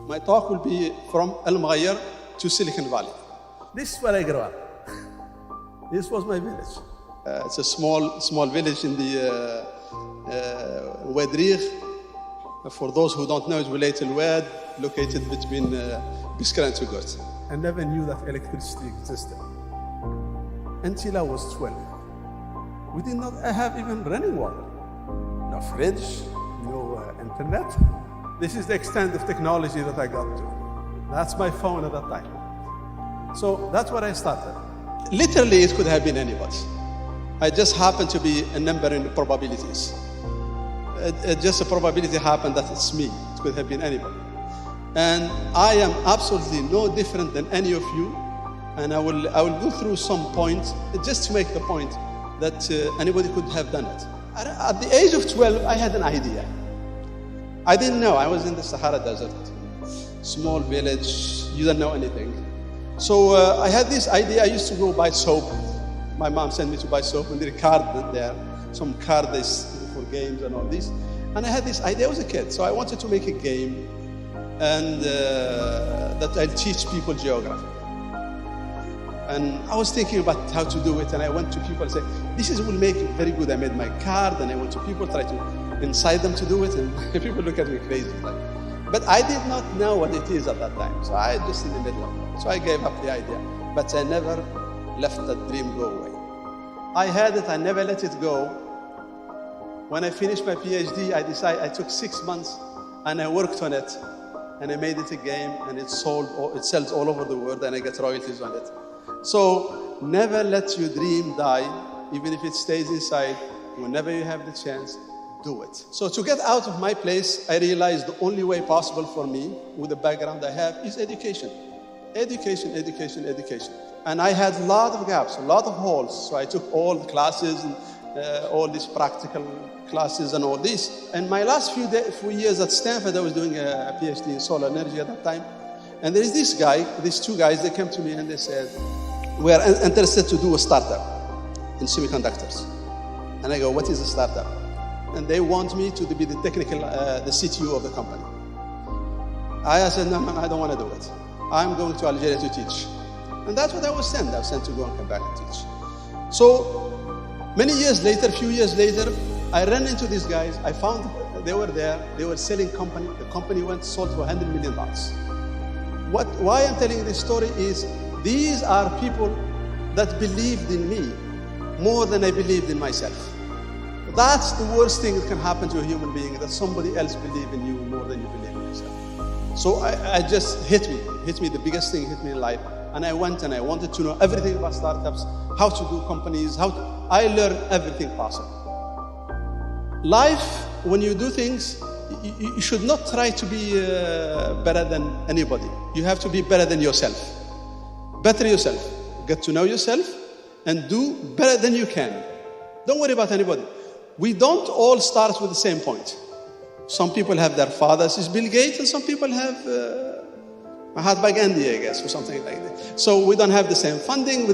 My talk will be from Al-Mughayr to Silicon Valley. This is where I grew up. This was my village. It's a small village in the Wadrigh. For those who don't know, it's Wilayat al-Wad, located between Biskra and Tugot. I never knew that electricity existed until I was 12. We did not have even running water. No fridge, no internet. This is the extent of technology that I got to. That's my phone at that time. So that's where I started. Literally, it could have been anybody. I just happened to be a number in probabilities. Just a probability happened that it's me. It could have been anybody. And I am absolutely no different than any of you. And I will go through some points just to make the point that anybody could have done it. At the age of 12, I had an idea. I didn't know. I was in the Sahara Desert, small village. You don't know anything. So I had this idea. I used to go buy soap. My mom sent me to buy soap, and there was a card there, some card for games and all this. And I had this idea. I was a kid, so I wanted to make a game, and that I'll teach people geography. And I was thinking about how to do it, and I went to people and said, "This will make it very good." I made my card, and I went to people, try to incite them to do it, and people look at me crazy. But I did not know what it is at that time, so I just in the middle of it. So I gave up the idea, but I never let that dream go away. I had it, I never let it go. When I finished my PhD, I took 6 months, and I worked on it, and I made it a game, and it sells all over the world, and I get royalties on it. So never let your dream die, even if it stays inside. Whenever you have the chance, do it. So to get out of my place, I realized the only way possible for me, with the background I have, is education. Education, education, education. And I had a lot of gaps, a lot of holes. So I took all the classes, and all these practical classes and all this. And my last few years at Stanford, I was doing a PhD in solar energy at that time. And there is this guy, these two guys, they came to me and they said, "We are interested to do a startup in semiconductors." And I go, "What is a startup?" And they want me to be the the CTO of the company. I said, no, I don't want to do it. I'm going to Algeria to teach. And that's what I was sent. I was sent to go and come back and teach. So many years later, a few years later, I ran into these guys. I found they were there. They were selling company. The company sold for $100 million. Why I'm telling you this story is these are people that believed in me more than I believed in myself. That's the worst thing that can happen to a human being, that somebody else believes in you more than you believe in yourself. So I just hit me, the biggest thing hit me in life. And I went and I wanted to know everything about startups, how to do companies, I learned everything possible. Life, when you do things, you should not try to be better than anybody. You have to be better than yourself. Better yourself. Get to know yourself and do better than you can. Don't worry about anybody. We don't all start with the same point. Some people have their fathers is Bill Gates, and some people have Mahatma Gandhi, I guess, or something like that. So we don't have the same funding.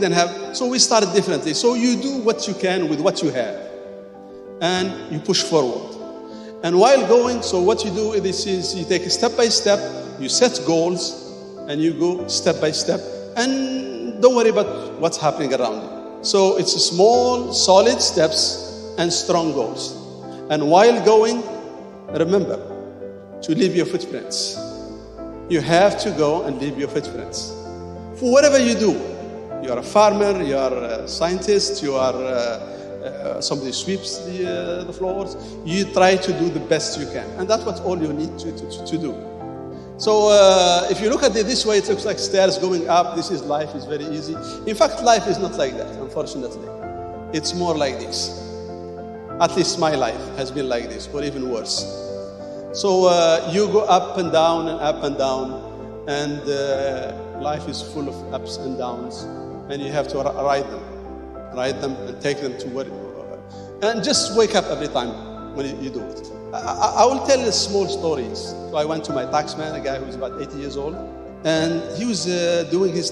So we started differently. So you do what you can with what you have, and you push forward. And while going, so what you do is you take it step by step, you set goals, and you go step by step, and don't worry about what's happening around you. So it's small, solid steps and strong goals. And while going, remember to leave your footprints. You have to go and leave your footprints. For whatever you do, you are a farmer, you are a scientist, you are somebody sweeps the floors, you try to do the best you can. And that's what all you need to do. So if you look at it this way, it looks like stairs going up. This is life, is very easy. In fact, life is not like that, unfortunately. It's more like this. At least my life has been like this, or even worse. So you go up and down and up and down, and life is full of ups and downs, and you have to ride them and take them to where, and just wake up every time when you do it. I will tell you small stories. So I went to my taxman, a guy who was about 80 years old, and he was doing his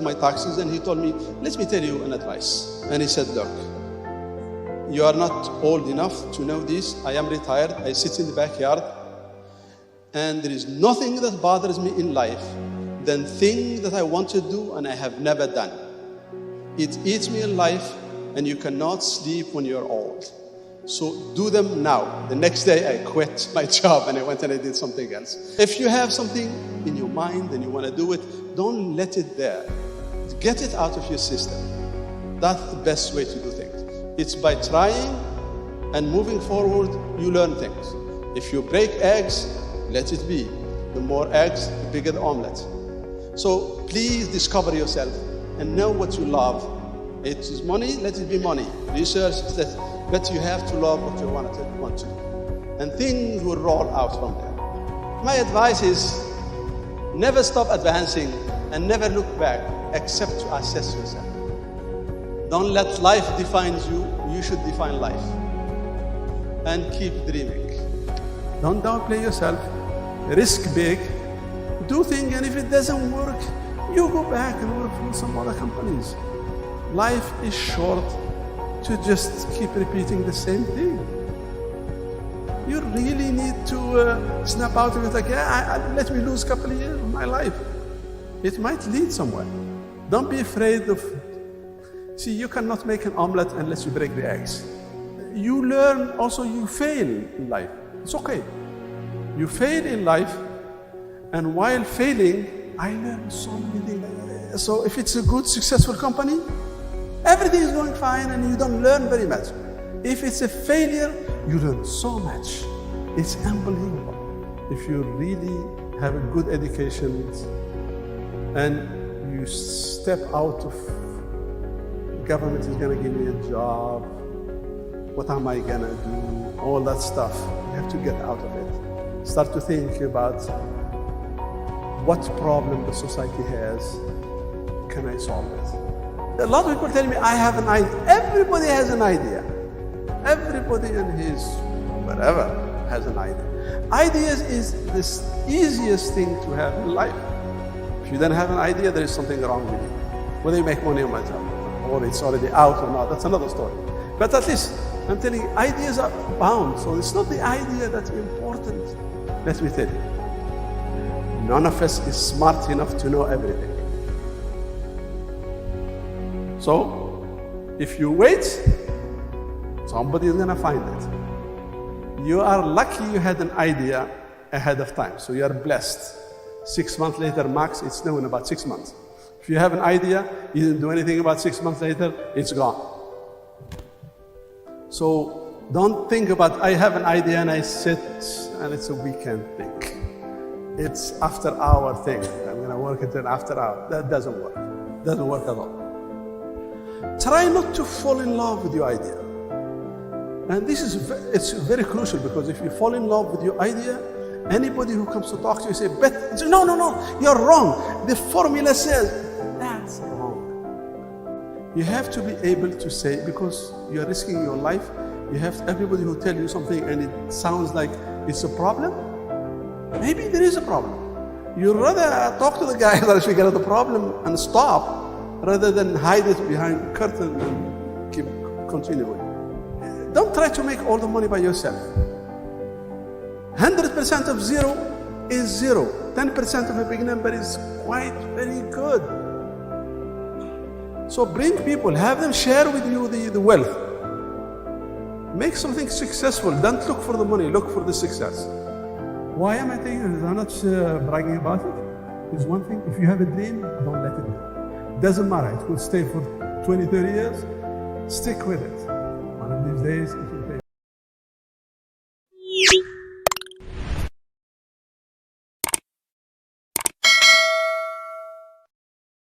my taxes, and he told me, "Let me tell you an advice." And he said, "Look, you are not old enough to know this. I am retired. I sit in the backyard. And there is nothing that bothers me in life than things that I want to do and I have never done. It eats me in life, and you cannot sleep when you're old. So do them now. The next day I quit my job and I went and I did something else. If you have something in your mind and you want to do it, don't let it there. Get it out of your system. That's the best way to do things. It's by trying and moving forward, you learn things. If you break eggs, let it be. The more eggs, the bigger the omelette. So please discover yourself and know what you love. It is money, let it be money. Research that, but you have to love what you want to do. And things will roll out from there. My advice is never stop advancing and never look back except to assess yourself. Don't let life define you, you should define life. And keep dreaming. Don't downplay yourself, risk big, do things, and if it doesn't work, you go back and work for some other companies. Life is short to just keep repeating the same thing. You really need to snap out of it like, let me lose a couple of years of my life. It might lead somewhere. Don't be afraid of, see, you cannot make an omelette unless you break the eggs. You learn also, you fail in life. It's okay. You fail in life, and while failing, I learned so many things. So if it's a good, successful company, everything is going fine and you don't learn very much. If it's a failure, you learn so much. It's unbelievable. If you really have a good education and you step out of, government is going to give me a job, what am I going to do, all that stuff. You have to get out of it. Start to think about what problem the society has, can I solve it? A lot of people tell me, I have an idea. Everybody has an idea. Everybody in his whatever has an idea. Ideas is the easiest thing to have in life. If you don't have an idea, there is something wrong with you. Whether you make money or not, or it's already out or not, that's another story. But at least, I'm telling you, ideas are bound. So it's not the idea that's important. Let me tell you. None of us is smart enough to know everything. So, if you wait, somebody is going to find it. You are lucky you had an idea ahead of time, so you are blessed. 6 months later, max, it's known about 6 months. If you have an idea, you didn't do anything about 6 months later, it's gone. So, don't think about, I have an idea and I sit and it's a weekend thing. It's after hour thing. I'm going to work it in after hour. That doesn't work. Doesn't work at all. Try not to fall in love with your idea. And this is, it's very crucial, because if you fall in love with your idea, anybody who comes to talk to you say, but no, you're wrong. The formula says, that's wrong. You have to be able to say, because you're risking your life, you have everybody who tell you something and it sounds like it's a problem. Maybe there is a problem. You'd rather talk to the guy that figure out the problem and stop, rather than hide it behind a curtain and keep continuing. Don't try to make all the money by yourself. 100% of zero is zero. 10% of a big number is quite very good. So bring people, have them share with you the wealth. Make something successful. Don't look for the money, look for the success. Why am I telling you this? I'm not bragging about it. It's one thing, if you have a dream, don't let it go. Doesn't matter, it could stay for 20, 30 years, stick with it. One of these days,